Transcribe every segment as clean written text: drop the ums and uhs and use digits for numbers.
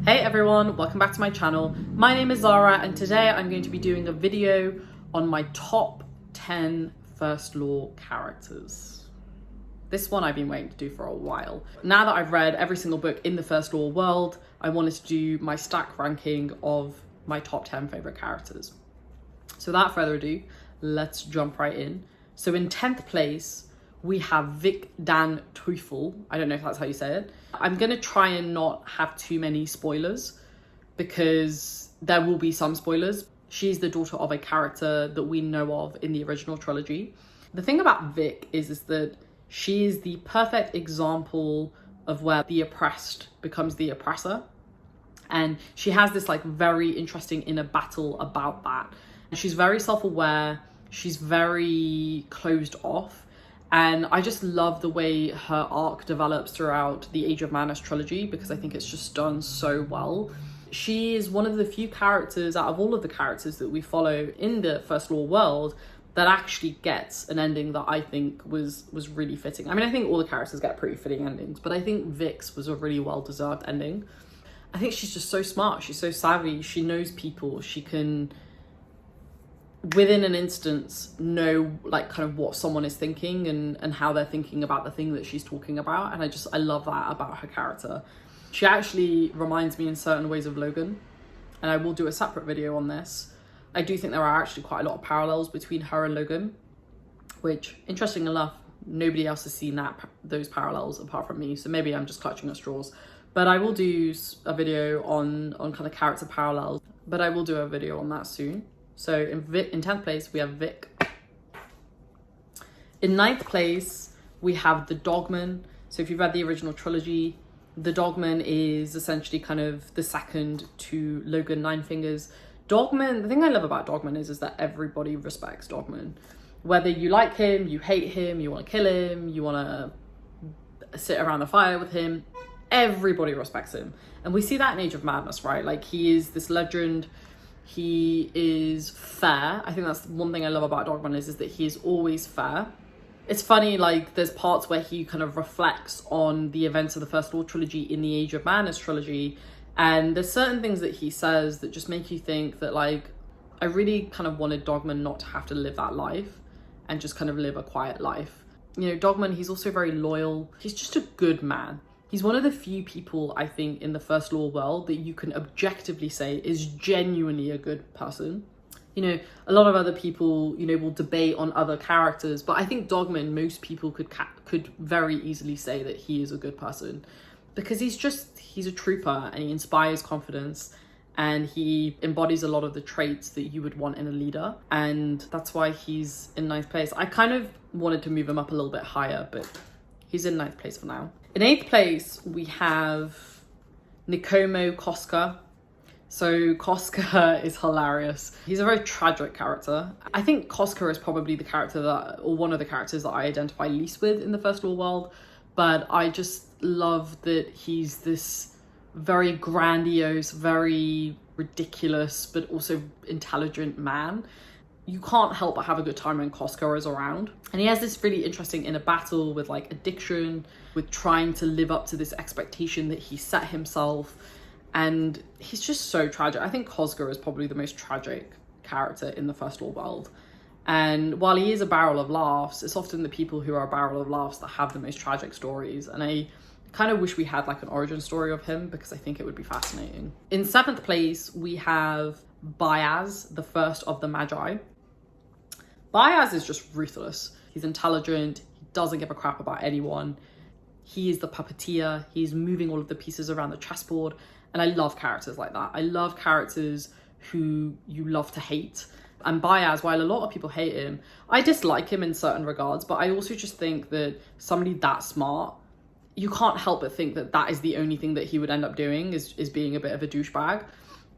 Hey everyone, welcome back to my channel. My name is Zara and today I'm going to be doing a video on my top 10 First Law characters. This one I've been waiting to do for a while. Now that I've read every single book in the First Law world, I wanted to do my stack ranking of my top 10 favorite characters. So without further ado, let's jump right in. So in 10th place, we have Vic Dan Teufel. I don't know if that's how you say it. I'm gonna try and not have too many spoilers because there will be some spoilers. She's the daughter of a character that we know of in the original trilogy. The thing about Vic is that she is the perfect example of where the oppressed becomes the oppressor. And she has this like very interesting inner battle about that. She's very self-aware, she's very closed off. And I just love the way her arc develops throughout the Age of Madness trilogy because I think it's just done so well. She is one of the few characters out of all of the characters that we follow in the First Law world that actually gets an ending that I think was really fitting. I mean, I think all the characters get pretty fitting endings, but I think Vic's was a really well-deserved ending. I think she's just so smart. She's so savvy. She knows people. She can, within an instance, know like kind of what someone is thinking and how they're thinking about the thing that she's talking about. And I love that about her character. She actually reminds me in certain ways of Logan, and I will do a separate video on this. I do think there are actually quite a lot of parallels between her and Logan, which, interesting enough, nobody else has seen those parallels apart from me. So maybe I'm just clutching at straws. But I will do a video on kind of character parallels, but I will do a video on that soon. So in 10th place, we have Vic. In 9th place, we have the Dogman. So if you've read the original trilogy, the Dogman is essentially kind of the second to Logan Nine Fingers. Dogman, the thing I love about Dogman is that everybody respects Dogman. Whether you like him, you hate him, you want to kill him, you want to sit around the fire with him, everybody respects him. And we see that in Age of Madness, right? Like, he is this legend. He is fair. I think that's one thing I love about Dogman is that he is always fair. It's funny, like, there's parts where he kind of reflects on the events of the First Law trilogy in the Age of Madness trilogy, and there's certain things that he says that just make you think that, like, I really kind of wanted Dogman not to have to live that life and just kind of live a quiet life. You know, Dogman, he's also very loyal. He's just a good man. He's one of the few people, I think, in the First Law world that you can objectively say is genuinely a good person. You know, a lot of other people, you know, will debate on other characters, but I think Dogman, most people could very easily say that he is a good person because he's a trooper and he inspires confidence and he embodies a lot of the traits that you would want in a leader. And that's why he's in 9th place. I kind of wanted to move him up a little bit higher, but he's in 9th place for now. In 8th place, we have Nikomo Koska. So Koska is hilarious. He's a very tragic character. I think Koska is probably the character or one of the characters that I identify least with in the First Law world, but I just love that he's this very grandiose, very ridiculous, but also intelligent man. You can't help but have a good time when Koska is around. And he has this really interesting inner battle with like addiction, with trying to live up to this expectation that he set himself. And he's just so tragic. I think Koska is probably the most tragic character in the First Law world. And while he is a barrel of laughs, it's often the people who are a barrel of laughs that have the most tragic stories. And I kind of wish we had like an origin story of him because I think it would be fascinating. In 7th place, we have Bayaz, the first of the Magi. Bayaz is just ruthless. He's intelligent. He doesn't give a crap about anyone. He is the puppeteer. He's moving all of the pieces around the chessboard. And I love characters like that. I love characters who you love to hate. And Bayaz, while a lot of people hate him, I dislike him in certain regards, but I also just think that somebody that smart, you can't help but think that that is the only thing that he would end up doing is being a bit of a douchebag.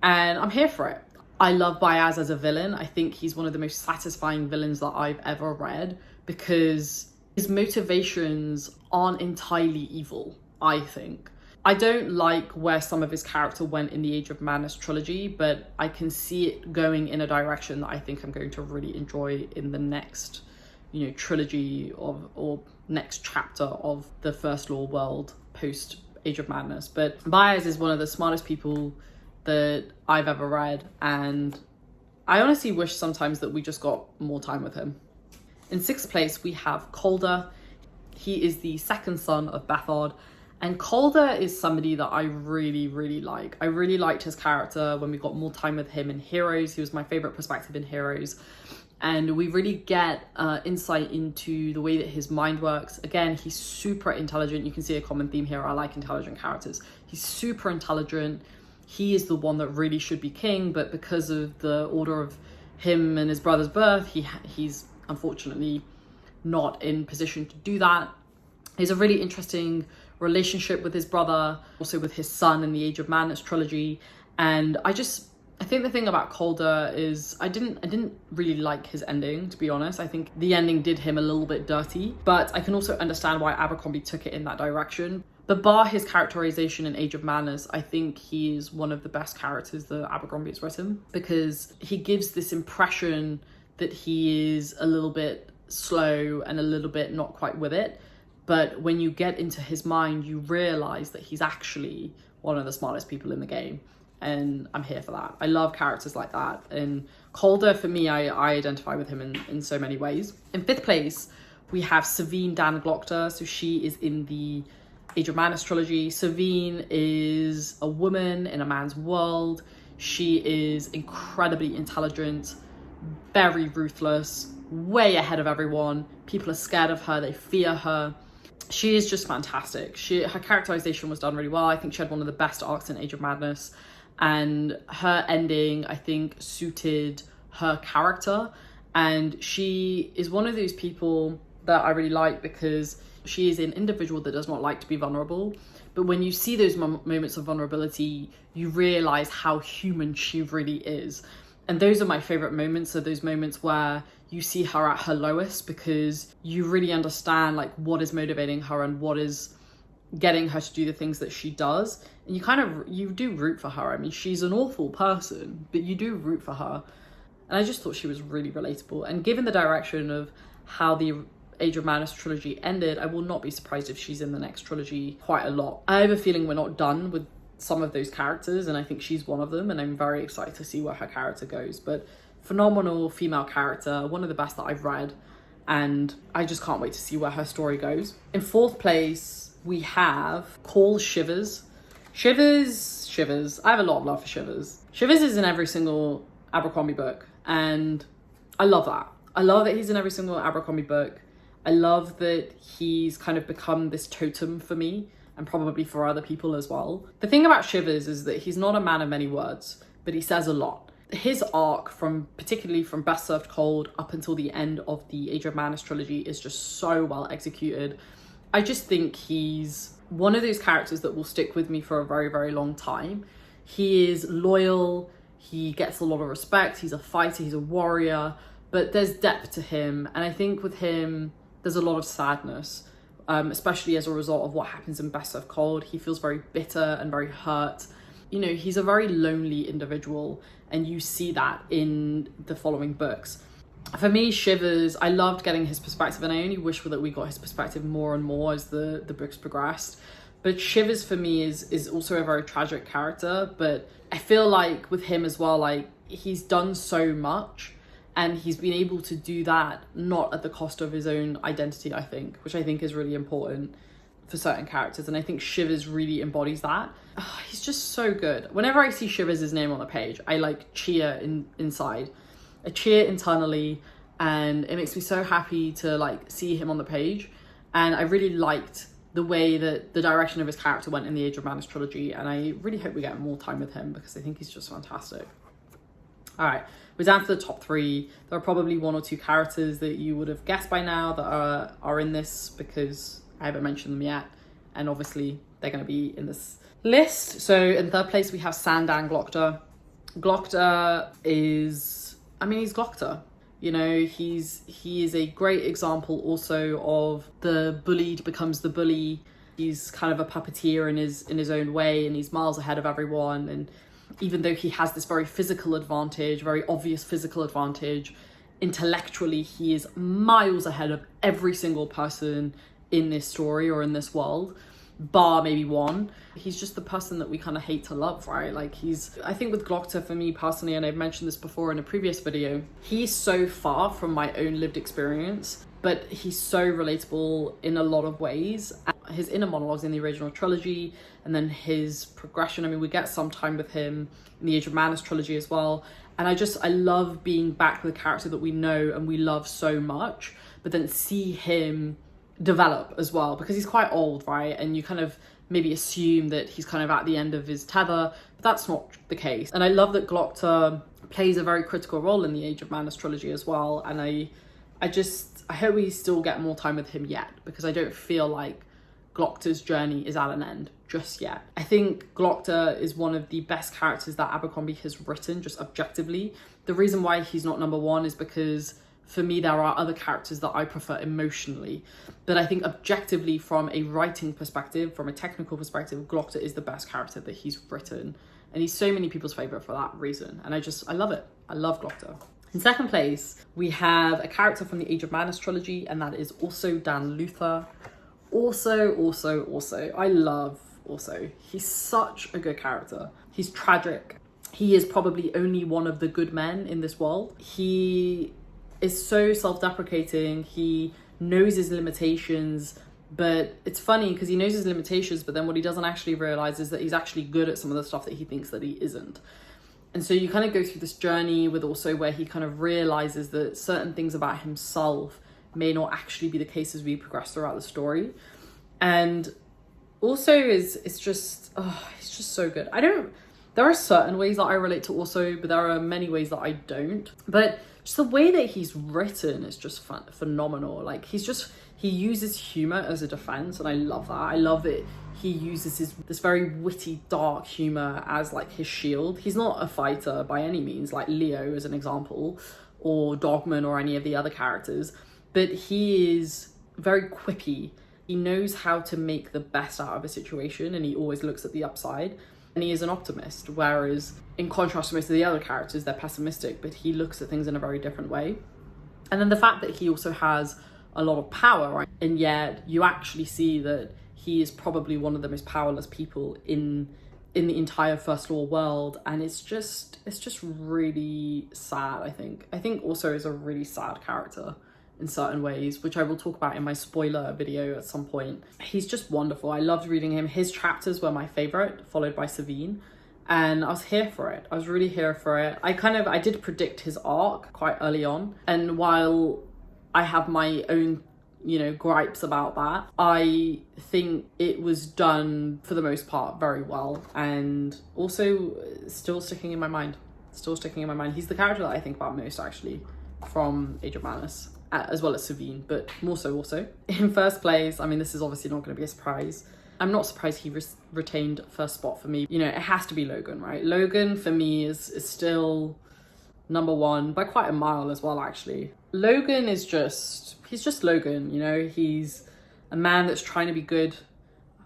And I'm here for it. I love Bayaz as a villain. I think he's one of the most satisfying villains that I've ever read because his motivations aren't entirely evil, I think. I don't like where some of his character went in the Age of Madness trilogy, but I can see it going in a direction that I think I'm going to really enjoy in the next, trilogy or next chapter of the First Law world post Age of Madness. But Baez is one of the smartest people that I've ever read, and I honestly wish sometimes that we just got more time with him. In 6th place, we have Calder. He is the second son of Bethard, and Calder is somebody that I really, really like. I really liked his character when we got more time with him in Heroes. He was my favorite perspective in Heroes. And we really get insight into the way that his mind works. Again, he's super intelligent. You can see a common theme here. I like intelligent characters. He's super intelligent. He is the one that really should be king, but because of the order of him and his brother's birth, he's unfortunately not in position to do that. He has a really interesting relationship with his brother, also with his son in the Age of Madness trilogy. And I think the thing about Calder is I didn't really like his ending, to be honest. I think the ending did him a little bit dirty, but I can also understand why Abercrombie took it in that direction. But bar his characterization in Age of Madness, I think he is one of the best characters that Abercrombie has written, because he gives this impression that he is a little bit slow and a little bit not quite with it. But when you get into his mind, you realize that he's actually one of the smartest people in the game. And I'm here for that. I love characters like that. And Calder, for me, I identify with him in so many ways. In 5th place, we have Savine Dan Glocta. So she is in the Age of Madness trilogy. Savine is a woman in a man's world. She is incredibly intelligent, very ruthless, way ahead of everyone. People are scared of her. They fear her. She is just fantastic. Her characterization was done really well. I think she had one of the best arcs in Age of Madness. And her ending, I think, suited her character. And she is one of those people that I really like because she is an individual that does not like to be vulnerable. But when you see those moments of vulnerability, you realize how human she really is. And those are my favorite moments, are those moments where you see her at her lowest, because you really understand like what is motivating her and what is getting her to do the things that she does. And you do root for her. I mean, she's an awful person, but you do root for her. And I just thought she was really relatable. And given the direction of how the Age of Madness trilogy ended, I will not be surprised if she's in the next trilogy quite a lot. I have a feeling we're not done with some of those characters, and I think she's one of them, and I'm very excited to see where her character goes. But phenomenal female character, one of the best that I've read, and I just can't wait to see where her story goes. In 4th place, we have Shivers. Shivers. I have a lot of love for Shivers. Shivers is in every single Abercrombie book, and I love that. I love that he's in every single Abercrombie book. I love that he's kind of become this totem for me, and probably for other people as well. The thing about Shivers is that he's not a man of many words, but he says a lot. His arc, particularly from Best Served Cold up until the end of the Age of Madness trilogy, is just so well executed. I just think he's one of those characters that will stick with me for a very, very long time. He is loyal, he gets a lot of respect, he's a fighter, he's a warrior, but there's depth to him. And I think with him, there's a lot of sadness, especially as a result of what happens in Best Served Cold. He feels very bitter and very hurt. You know, he's a very lonely individual, and you see that in the following books. For me, Shivers, I loved getting his perspective, and I only wish that we got his perspective more and more as the books progressed. But Shivers for me is also a very tragic character, but I feel like with him as well, like he's done so much, and he's been able to do that not at the cost of his own identity, I think, which I think is really important for certain characters. And I think Shivers really embodies that. Oh, he's just so good. Whenever I see Shivers' name on the page, I like cheer inside. I cheer internally, and it makes me so happy to like see him on the page. And I really liked the way that the direction of his character went in the Age of Madness trilogy, and I really hope we get more time with him because I think he's just fantastic. All right, we're down to the top 3. There are probably 1 or 2 characters that you would have guessed by now that are in this because I haven't mentioned them yet, and obviously they're going to be in this list. So in 3rd place, we have Sandan Glocta. Glocta is, I mean, he's Glocta. You know, he is a great example also of the bullied becomes the bully. He's kind of a puppeteer in his own way, and he's miles ahead of everyone. And even though he has this very physical advantage, very obvious physical advantage, intellectually he is miles ahead of every single person in this story or in this world. bar maybe one. He's just the person that we kind of hate to love, right? Like I think with Glocta, for me personally, and I've mentioned this before in a previous video, he's so far from my own lived experience, but he's so relatable in a lot of ways. His inner monologues in the original trilogy, and then his progression. I mean, we get some time with him in the Age of Madness trilogy as well. And I love being back with a character that we know and we love so much, but then see him develop as well, because he's quite old, right? And you kind of maybe assume that he's kind of at the end of his tether, but that's not the case. And I love that Glocta plays a very critical role in the Age of Madness trilogy as well. And I hope we still get more time with him yet, because I don't feel like Glocta's journey is at an end just yet. I think Glocta is one of the best characters that Abercrombie has written, just objectively. The reason why he's not number one is because for me, there are other characters that I prefer emotionally. But I think objectively, from a writing perspective, from a technical perspective, Glocta is the best character that he's written. And he's so many people's favourite for that reason. And I love it. I love Glocta. In second place, we have a character from the Age of Madness trilogy, and that is also Dan Luther. Also, I love Also. He's such a good character. He's tragic. He is probably only one of the good men in this world. He is so self-deprecating. He knows his limitations, but it's funny because he knows his limitations, but then what he doesn't actually realize is that he's actually good at some of the stuff that he thinks that he isn't. And so you kind of go through this journey with also where he kind of realizes that certain things about himself may not actually be the case as we progress throughout the story. And also it's just so good. There are certain ways that I relate to also, but there are many ways that I don't. But just the way that he's written is just phenomenal. Like he uses humor as a defense, and I love that. I love that he uses this very witty, dark humor as like his shield. He's not a fighter by any means, like Leo as an example, or Dogman or any of the other characters, but he is very quippy. He knows how to make the best out of a situation, and he always looks at the upside. And he is an optimist, whereas in contrast to most of the other characters, they're pessimistic, but he looks at things in a very different way. And then the fact that he also has a lot of power, right? And yet you actually see that he is probably one of the most powerless people in the entire First Law world. And it's just really sad, I think. I think also is a really sad character in certain ways, which I will talk about in my spoiler video at some point. He's just wonderful. I loved reading him. His chapters were my favorite, followed by Savine. And I was here for it. I was really here for it. I did predict his arc quite early on. And while I have my own, gripes about that, I think it was done for the most part very well. And also still sticking in my mind. He's the character that I think about most, actually, from Age of Madness, as well as Savine, but more so also. In first place, this is obviously not going to be a surprise. I'm not surprised he retained first spot for me. It has to be Logan, right? Logan for me is still number one by quite a mile as well, actually. Logan is he's just Logan, he's a man that's trying to be good,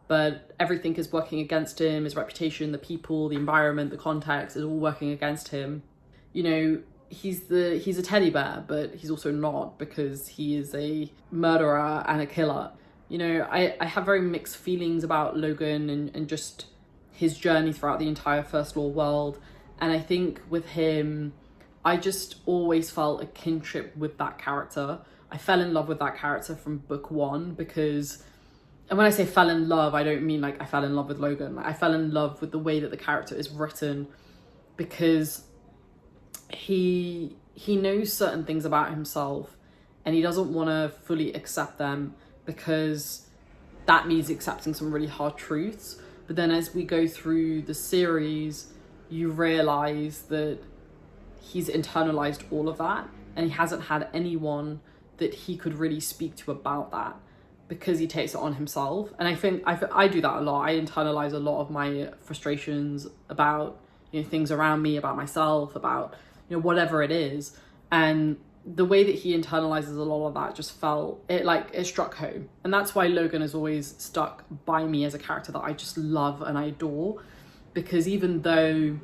but everything is working against him. His reputation, the people, the environment, the context is all working against him. He's a teddy bear, but he's also not, because he is a murderer and a killer. I have very mixed feelings about Logan and just his journey throughout the entire First Law world. And I think with him, I just always felt a kinship with that character. I fell in love with that character from book one and when I say fell in love, I don't mean like I fell in love with Logan. I fell in love with the way that the character is written, because he knows certain things about himself and he doesn't want to fully accept them, because that means accepting some really hard truths. But then as we go through the series, you realize that he's internalized all of that, and he hasn't had anyone that he could really speak to about that, because he takes it on himself. And I think I do that a lot. I internalize a lot of my frustrations about things around me, about myself, about whatever it is. And the way that he internalizes a lot of that just it struck home. And that's why Logan has always stuck by me as a character that I just love and I adore, because even though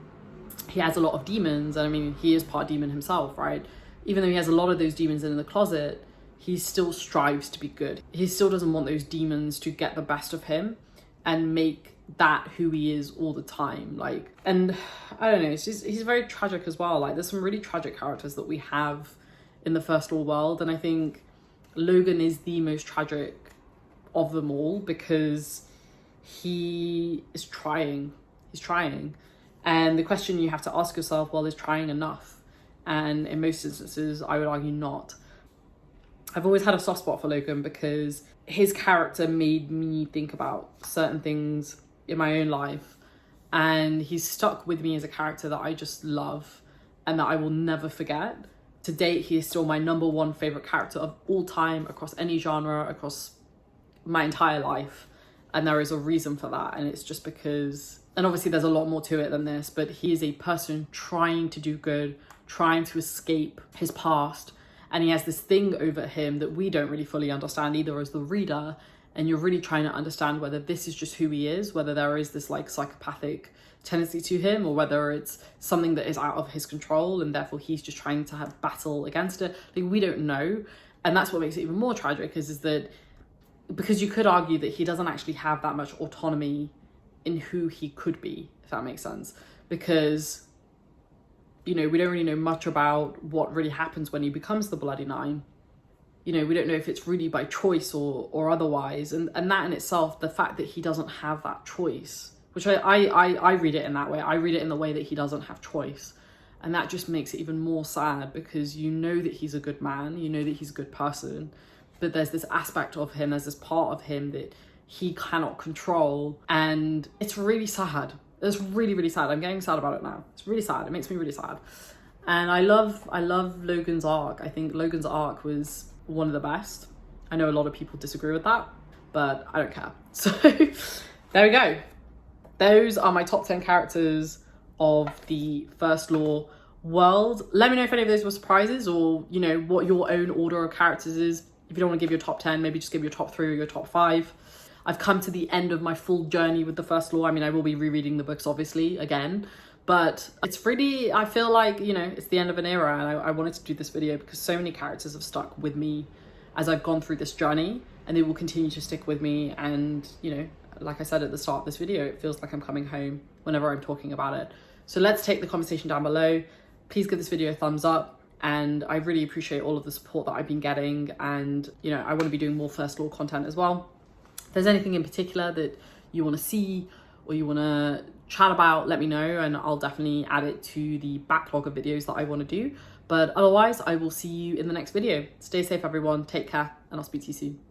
he has a lot of demons, and he is part demon himself, right? Even though he has a lot of those demons in the closet, he still strives to be good. He still doesn't want those demons to get the best of him. and make that who he is all the time. Like, and I don't know, it's just, he's very tragic as well. Like, there's some really tragic characters that we have in the First Law world, and I think Logan is the most tragic of them all because he is trying. He's trying. And the question you have to ask yourself, well, is trying enough? And in most instances, I would argue not. I've always had a soft spot for Logan because his character made me think about certain things in my own life. And he's stuck with me as a character that I just love and that I will never forget. To date, he is still my #1 favorite character of all time, across any genre, across my entire life. And there is a reason for that. And it's just because, and obviously there's a lot more to it than this, but he is a person trying to do good, trying to escape his past. And he has this thing over him that we don't really fully understand either as the reader. And you're really trying to understand whether this is just who he is, whether there is this like psychopathic tendency to him, or whether it's something that is out of his control and therefore he's just trying to have battle against it. Like, we don't know. And that's what makes it even more tragic is that because you could argue that he doesn't actually have that much autonomy in who he could be, if that makes sense. Because, you know, we don't really know much about what really happens when he becomes the Bloody Nine. You know, we don't know if it's really by choice or otherwise. And that in itself, the fact that he doesn't have that choice, which I read it in that way. I read it in the way that he doesn't have choice. And that just makes it even more sad because you know that he's a good man, you know that he's a good person, but there's this aspect of him, there's this part of him that he cannot control. And it's really sad. It's really, really sad. I'm getting sad about it now. It's really sad. It makes me really sad. And I love Logan's arc. I think Logan's arc was one of the best. I know a lot of people disagree with that, but I don't care. So there we go. Those are my top 10 characters of the First Law world. Let me know if any of those were surprises, or, you know, what your own order of characters is. If you don't want to give your top 10, maybe just give your top 3 or your top 5. I've come to the end of my full journey with the First Law. I mean, I will be rereading the books, obviously, again. But it's really, I feel like, you know, it's the end of an era. And I wanted to do this video because so many characters have stuck with me as I've gone through this journey. And they will continue to stick with me. And, you know, like I said at the start of this video, it feels like I'm coming home whenever I'm talking about it. So let's take the conversation down below. Please give this video a thumbs up. And I really appreciate all of the support that I've been getting. And, you know, I want to be doing more First Law content as well. If there's anything in particular that you want to see or you want to chat about, let me know. And I'll definitely add it to the backlog of videos that I want to do. But otherwise, I will see you in the next video. Stay safe, everyone. Take care, and I'll speak to you soon.